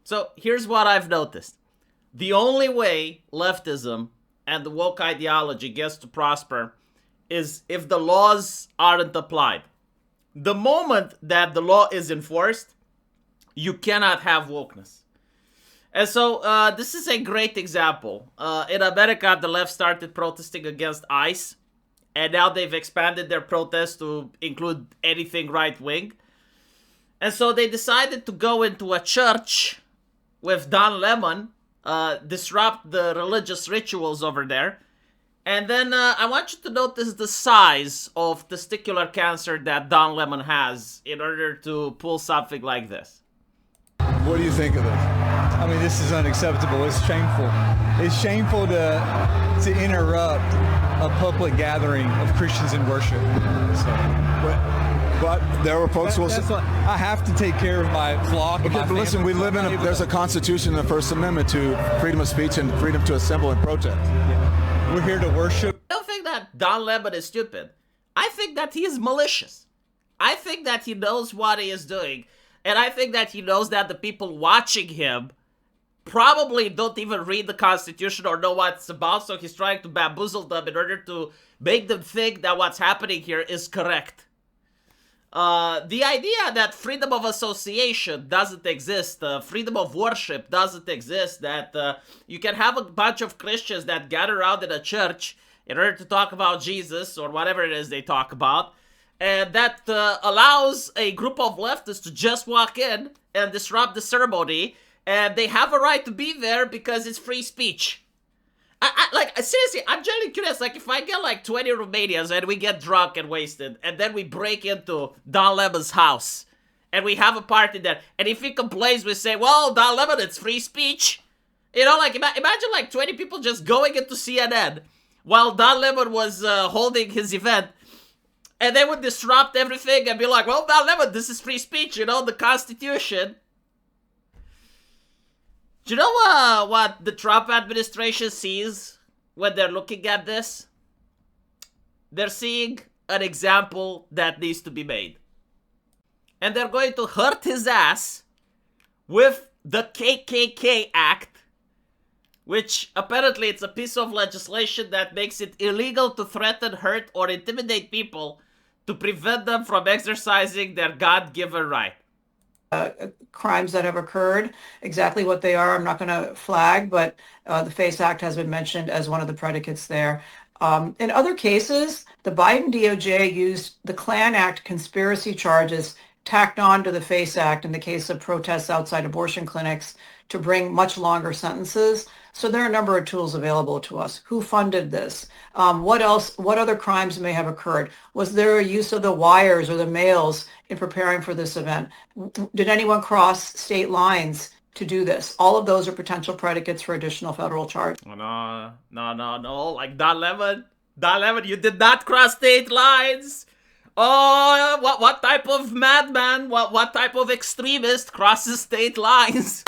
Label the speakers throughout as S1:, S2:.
S1: So here's what I've noticed. The only way leftism and the woke ideology gets to prosper is if the laws aren't applied. The moment that the law is enforced, you cannot have wokeness. And so this is a great example. In America, the left started protesting against ICE, and now they've expanded their protest to include anything right-wing. And so they decided to go into a church with Don Lemon, disrupt the religious rituals over there. And then I want you to notice the size of testicular cancer that Don Lemon has in order to pull something like this.
S2: What do you think of this? I mean, this is unacceptable. It's shameful. It's shameful to interrupt a public gathering of Christians in worship.
S3: But there were folks who will say,
S2: I have to take care of my flock.
S3: okay, but listen, we live in there's a constitution and the First Amendment to freedom of speech and freedom to assemble and protest.
S2: Yeah. We're here to worship.
S1: I don't think that Don Lemon is stupid. I think that he is malicious. I think that he knows what he is doing. And I think that he knows that the people watching him probably don't even read the Constitution or know what it's about. So he's trying to bamboozle them in order to make them think that what's happening here is correct. The idea that freedom of association doesn't exist, freedom of worship doesn't exist, that you can have a bunch of Christians that gather around in a church in order to talk about Jesus or whatever it is they talk about, and that allows a group of leftists to just walk in and disrupt the ceremony, and they have a right to be there because it's free speech. Like, seriously, I'm genuinely curious. Like, if I get like 20 Romanians and we get drunk and wasted, and then we break into Don Lemon's house, and we have a party there, and if he complains, we say, well, Don Lemon, it's free speech. You know, like, imagine like 20 people just going into CNN while Don Lemon was holding his event, and they would disrupt everything and be like, well, Don Lemon, this is free speech, you know, the Constitution. Do you know what the Trump administration sees when they're looking at this? They're seeing an example that needs to be made. And they're going to hurt his ass with the KKK Act, which apparently it's a piece of legislation that makes it illegal to threaten, hurt, or intimidate people to prevent them from exercising their God-given right.
S4: Crimes that have occurred, exactly what they are, I'm not going to flag, but the FACE Act has been mentioned as one of the predicates there. In other cases, the Biden DOJ used the Klan Act conspiracy charges tacked on to the FACE Act in the case of protests outside abortion clinics to bring much longer sentences. So there are a number of tools available to us. Who funded this? What else? What other crimes may have occurred? Was there a use of the wires or the mails in preparing for this event? Did anyone cross state lines to do this? All of those are potential predicates for additional federal charges.
S1: No. Like Don Lemon, you did not cross state lines. Oh, what type of madman? What type of extremist crosses state lines?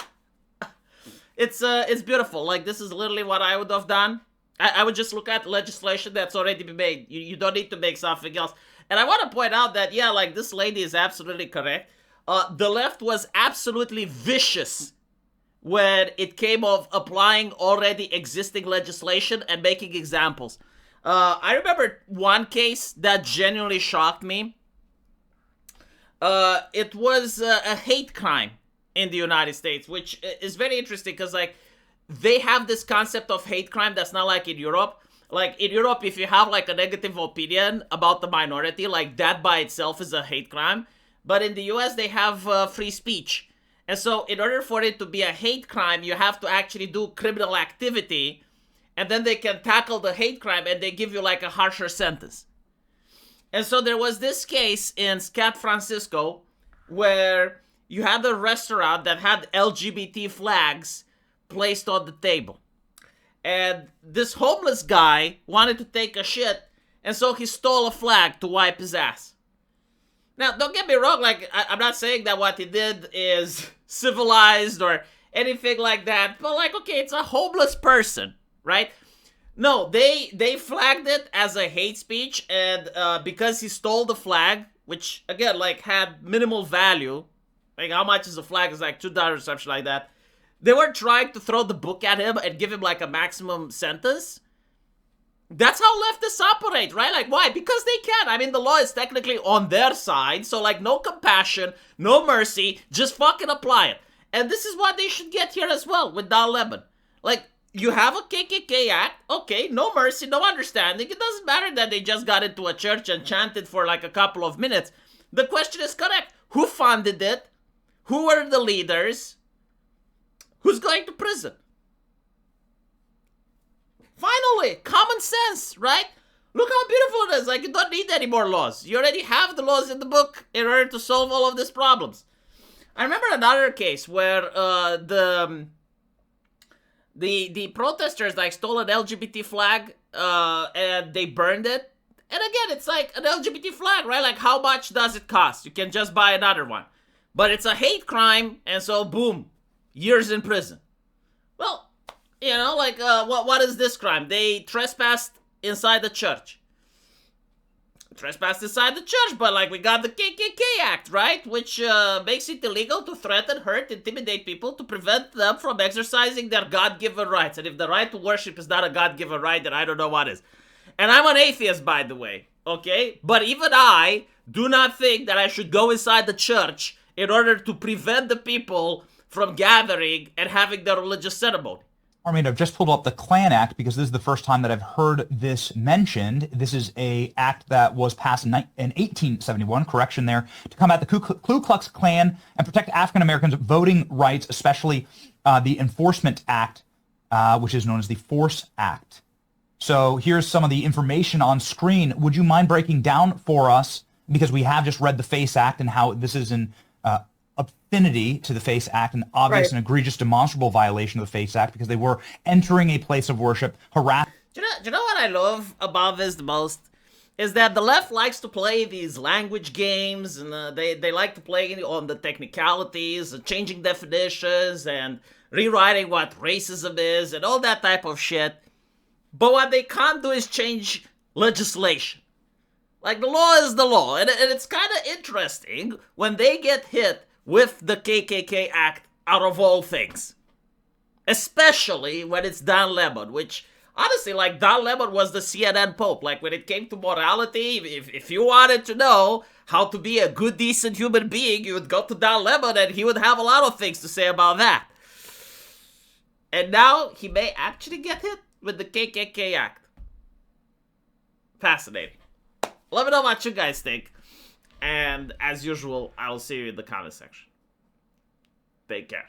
S1: It's beautiful. Like, this is literally what I would have done. I would just look at legislation that's already been made. You don't need to make something else. And I want to point out that, yeah, like, this lady is absolutely correct. The left was absolutely vicious when it came of applying already existing legislation and making examples. I remember one case that genuinely shocked me. It was a hate crime in the United States, which is very interesting because, like, they have this concept of hate crime that's not like in Europe. Like, in Europe, if you have, like, a negative opinion about the minority, like, that by itself is a hate crime. But in the US, they have free speech. And so, in order for it to be a hate crime, you have to actually do criminal activity, and then they can tackle the hate crime, and they give you, like, a harsher sentence. And so, there was this case in San Francisco where you had a restaurant that had LGBT flags placed on the table. And this homeless guy wanted to take a shit, and so he stole a flag to wipe his ass. Now, don't get me wrong, like, I'm not saying that what he did is civilized or anything like that, but, like, okay, it's a homeless person, right? No, they flagged it as a hate speech, and because he stole the flag, which, again, like, had minimal value, like, how much is a flag? It's like $2 or something like that. They were trying to throw the book at him and give him like a maximum sentence. That's how leftists operate, right? Like, why? Because they can. I mean, the law is technically on their side, so like no compassion, no mercy, just fucking apply it. And this is what they should get here as well with Don Lemon. Like, you have a KKK act, okay, no mercy, no understanding. It doesn't matter that they just got into a church and chanted for like a couple of minutes. The question is correct. Who funded it? Who were the leaders? Who's going to prison? Finally, common sense, right? Look how beautiful it is. Like, you don't need any more laws. You already have the laws in the book in order to solve all of these problems. I remember another case where the protesters like stole an LGBT flag and they burned it. And again, it's like an LGBT flag, right? Like, how much does it cost? You can just buy another one. But it's a hate crime, and so boom, years in prison. Well, you know, like, what is this crime? They trespassed inside the church. Trespassed inside the church, but like, we got the KKK Act, right? Which makes it illegal to threaten, hurt, intimidate people to prevent them from exercising their God-given rights. And if the right to worship is not a God-given right, then I don't know what is. And I'm an atheist, by the way, okay? But even I do not think that I should go inside the church in order to prevent the people from gathering and having their religious ceremony.
S5: Armin, I've just pulled up the Klan Act because this is the first time that I've heard this mentioned. This is a act that was passed in 1871, correction there, to combat the Ku Klux Klan and protect African Americans' voting rights, especially the Enforcement Act, which is known as the Force Act. So here's some of the information on screen. Would you mind breaking down for us, because we have just read the FACE Act and how this is an affinity to the FACE Act, an obvious and egregious demonstrable violation of the FACE Act because they were entering a place of worship, harassing.
S1: Do you know what I love about this the most? Is that the left likes to play these language games, and they like to play on the technicalities, changing definitions, and rewriting what racism is, and all that type of shit. But what they can't do is change legislation. Like, the law is the law, and it's kind of interesting when they get hit with the KKK Act out of all things. Especially when it's Don Lemon, which, honestly, like, Don Lemon was the CNN Pope. Like, when it came to morality, if you wanted to know how to be a good, decent human being, you would go to Don Lemon, and he would have a lot of things to say about that. And now, he may actually get hit with the KKK Act. Fascinating. Let me know what you guys think. And as usual, I'll see you in the comment section. Take care.